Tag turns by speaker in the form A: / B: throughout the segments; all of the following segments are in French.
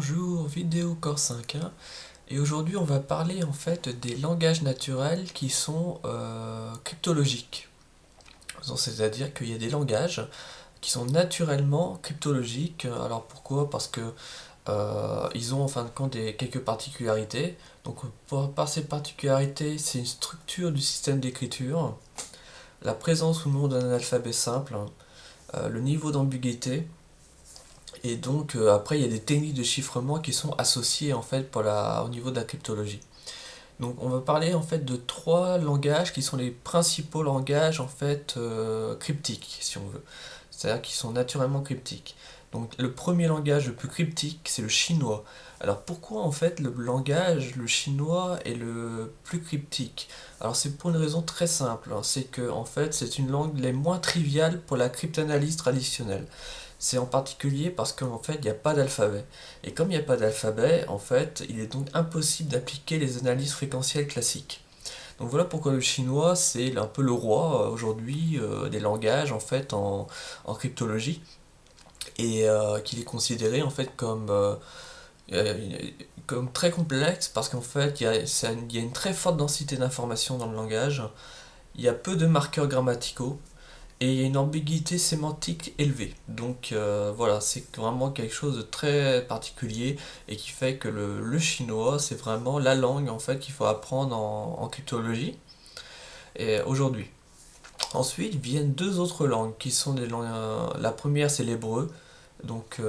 A: Bonjour, vidéo Core 5.1 et aujourd'hui on va parler en fait des langages naturels qui sont cryptologiques. C'est-à-dire qu'il y a des langages qui sont naturellement cryptologiques. Alors pourquoi? Parce que ils ont en fin de compte quelques particularités. Donc par ces particularités, c'est une structure du système d'écriture, la présence ou non d'un alphabet simple, le niveau d'ambiguïté. Et donc après il y a des techniques de chiffrement qui sont associées en fait au niveau de la cryptologie. Donc on va parler en fait de trois langages qui sont les principaux langages en fait cryptiques si on veut. C'est-à-dire qui sont naturellement cryptiques. Donc le premier langage le plus cryptique c'est le chinois. Alors pourquoi en fait le chinois est le plus cryptique? Alors c'est pour une raison très simple, hein. C'est que en fait c'est une langue les moins triviales pour la cryptanalyse traditionnelle. C'est en particulier parce qu'en fait, il n'y a pas d'alphabet. Et comme il n'y a pas d'alphabet, en fait, il est donc impossible d'appliquer les analyses fréquentielles classiques. Donc voilà pourquoi le chinois, c'est un peu le roi aujourd'hui des langages en fait en cryptologie et qu'il est considéré en fait euh, comme très complexe parce qu'en fait, il y a une très forte densité d'informations dans le langage, il y a peu de marqueurs grammaticaux, et il y a une ambiguïté sémantique élevée. Donc voilà, c'est vraiment quelque chose de très particulier et qui fait que le chinois, c'est vraiment la langue en fait qu'il faut apprendre en cryptologie et aujourd'hui. Ensuite viennent deux autres langues qui sont des langues. La première c'est l'hébreu. Donc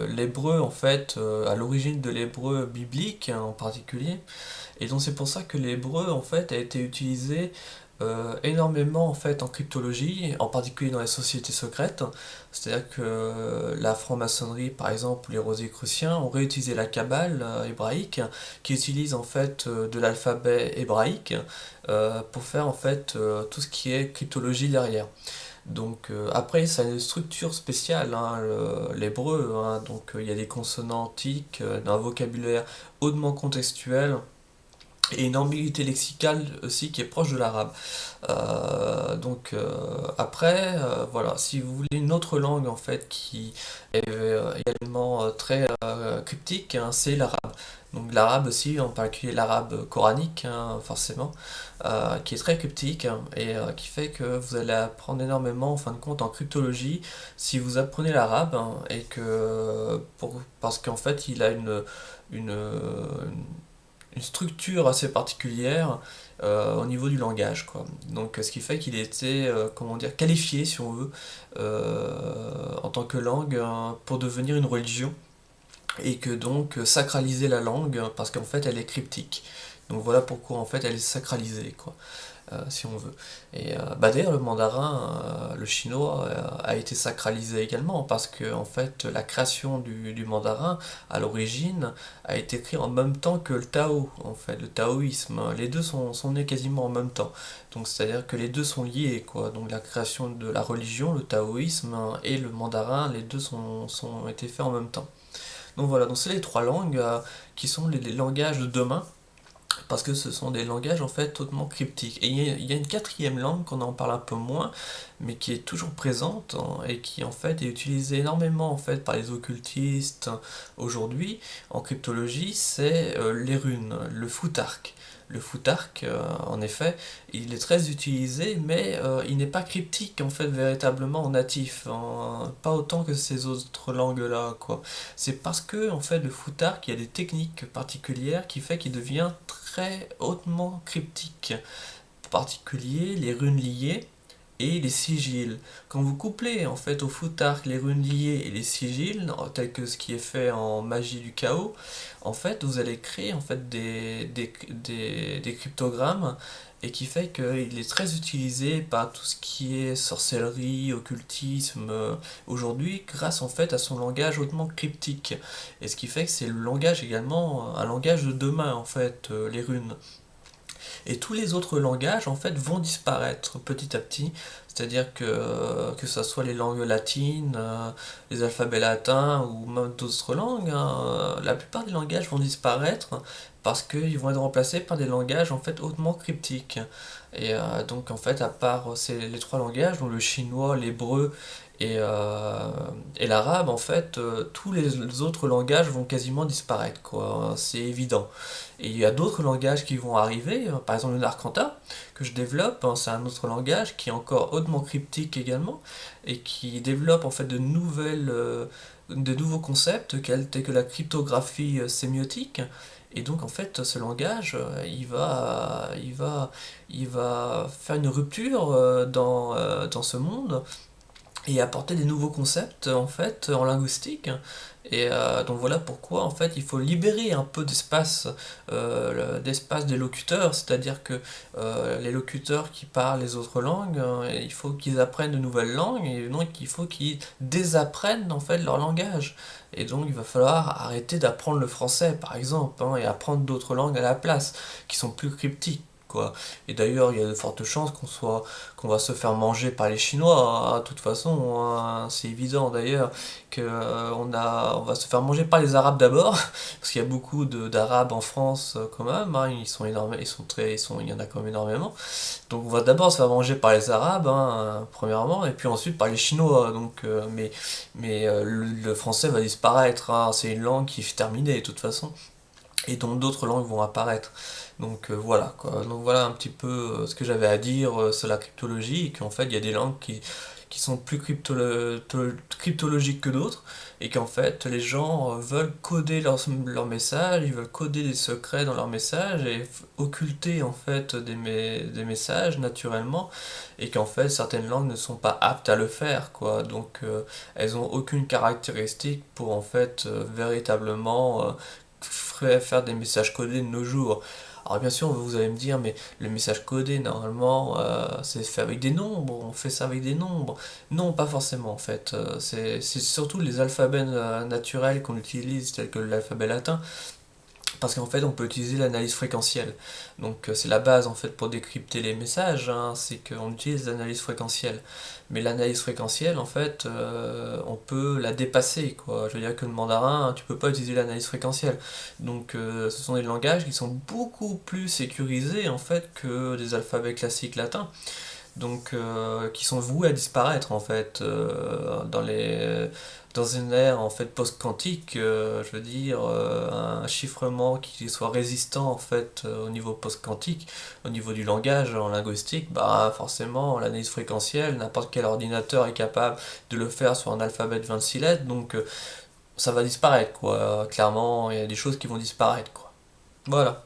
A: l'hébreu en fait, à l'origine de l'hébreu biblique hein, en particulier, et donc c'est pour ça que l'hébreu en fait a été utilisé énormément en fait en cryptologie, en particulier dans les sociétés secrètes. C'est-à-dire que la franc-maçonnerie, par exemple, les Rosicruciens ont réutilisé la Kabbale hébraïque, qui utilise en fait de l'alphabet hébraïque pour faire en fait tout ce qui est cryptologie derrière. Donc après, ça a une structure spéciale, hein, l'hébreu. Hein, donc il y a des consonantiques, un vocabulaire hautement contextuel et une ambiguïté lexicale aussi qui est proche de l'arabe. Après, voilà, si vous voulez une autre langue en fait qui est également très cryptique, hein, c'est l'arabe. Donc l'arabe aussi, en particulier l'arabe coranique, hein, forcément, qui est très cryptique hein, et qui fait que vous allez apprendre énormément en fin de compte en cryptologie si vous apprenez l'arabe hein, et que parce qu'en fait il a une, une structure assez particulière au niveau du langage, quoi. Donc, ce qui fait qu'il était, comment dire, qualifié, si on veut, en tant que langue pour devenir une religion et que donc sacraliser la langue parce qu'en fait elle est cryptique. Donc voilà pourquoi en fait elle est sacralisée, quoi si on veut. Et bah d'ailleurs le mandarin, le chinois, a été sacralisé également parce que en fait la création du mandarin à l'origine a été écrite en même temps que le Tao, en fait, le taoïsme. Les deux sont nés quasiment en même temps. Donc c'est-à-dire que les deux sont liés, quoi. Donc la création de la religion, le taoïsme et le mandarin, les deux sont été faits en même temps. Donc voilà, donc c'est les trois langues qui sont les langages de demain parce que ce sont des langages en fait totalement cryptiques. Et il y a une quatrième langue qu'on en parle un peu moins, mais qui est toujours présente hein, et qui en fait est utilisée énormément en fait par les occultistes aujourd'hui en cryptologie, c'est les runes, le futark. Le futark, en effet, il est très utilisé, mais il n'est pas cryptique en fait véritablement en natif, hein, pas autant que ces autres langues-là, quoi. C'est parce que en fait le futark, il y a des techniques particulières qui fait qu'il devient très hautement cryptique, en particulier les runes liées et les sigils. Quand vous couplez en fait au futark les runes liées et les sigils, tel que ce qui est fait en magie du chaos, en fait vous allez créer en fait des cryptogrammes et qui fait qu'il est très utilisé par tout ce qui est sorcellerie, occultisme aujourd'hui grâce en fait à son langage hautement cryptique. Et ce qui fait que c'est le langage également, un langage de demain en fait, les runes. Et tous les autres langages en fait vont disparaître petit à petit, c'est-à-dire que ce soit les langues latines, les alphabets latins ou même d'autres langues, hein, la plupart des langages vont disparaître parce qu'ils vont être remplacés par des langages en fait hautement cryptiques. Et donc en fait à part les trois langages, donc le chinois, l'hébreu Et l'arabe, en fait, tous les autres langages vont quasiment disparaître, quoi. C'est évident. Et il y a d'autres langages qui vont arriver, par exemple le Narkanta, que je développe, hein, c'est un autre langage qui est encore hautement cryptique également, et qui développe en fait de nouveaux concepts tels que la cryptographie sémiotique. Et donc en fait ce langage, il va faire une rupture dans ce monde et apporter des nouveaux concepts en fait en linguistique. Donc voilà pourquoi en fait il faut libérer un peu d'espace des locuteurs, c'est-à-dire que les locuteurs qui parlent les autres langues, il faut qu'ils apprennent de nouvelles langues et donc il faut qu'ils désapprennent en fait leur langage. Et donc il va falloir arrêter d'apprendre le français par exemple, hein, et apprendre d'autres langues à la place qui sont plus cryptiques, quoi. Et d'ailleurs, il y a de fortes chances qu'on va se faire manger par les Chinois, hein, de toute façon, hein. C'est évident d'ailleurs on va se faire manger par les Arabes d'abord, parce qu'il y a beaucoup d'Arabes en France quand même, hein, ils sont énormes, il y en a quand même énormément. Donc on va d'abord se faire manger par les Arabes, hein, premièrement, et puis ensuite par les Chinois. Mais le français va disparaître, hein, c'est une langue qui est terminée de toute façon et dont d'autres langues vont apparaître. Donc voilà quoi. Donc voilà un petit peu ce que j'avais à dire sur la cryptologie, et qu'en fait il y a des langues qui sont plus cryptologiques que d'autres, et qu'en fait les gens veulent coder leurs messages, ils veulent coder des secrets dans leurs messages et occulter en fait des messages naturellement, et qu'en fait certaines langues ne sont pas aptes à le faire, quoi. Donc elles ont aucune caractéristique pour en fait véritablement faire des messages codés de nos jours. Alors bien sûr, vous allez me dire, mais le message codé, normalement, c'est fait avec des nombres, on fait ça avec des nombres. Non, pas forcément en fait. C'est surtout les alphabets naturels qu'on utilise, tels que l'alphabet latin, parce qu'en fait, on peut utiliser l'analyse fréquentielle. Donc, c'est la base en fait pour décrypter les messages, hein, c'est qu'on utilise l'analyse fréquentielle. Mais l'analyse fréquentielle, en fait, on peut la dépasser, quoi. Je veux dire que le mandarin, tu peux pas utiliser l'analyse fréquentielle. Donc, ce sont des langages qui sont beaucoup plus sécurisés en fait que des alphabets classiques latins, donc qui sont voués à disparaître en fait dans une ère en fait post-quantique, je veux dire un chiffrement qui soit résistant en fait au niveau post-quantique, au niveau du langage en linguistique, bah forcément l'analyse fréquentielle, n'importe quel ordinateur est capable de le faire sur un alphabet de 26 lettres, donc ça va disparaître, quoi. Clairement, il y a des choses qui vont disparaître, quoi. Voilà.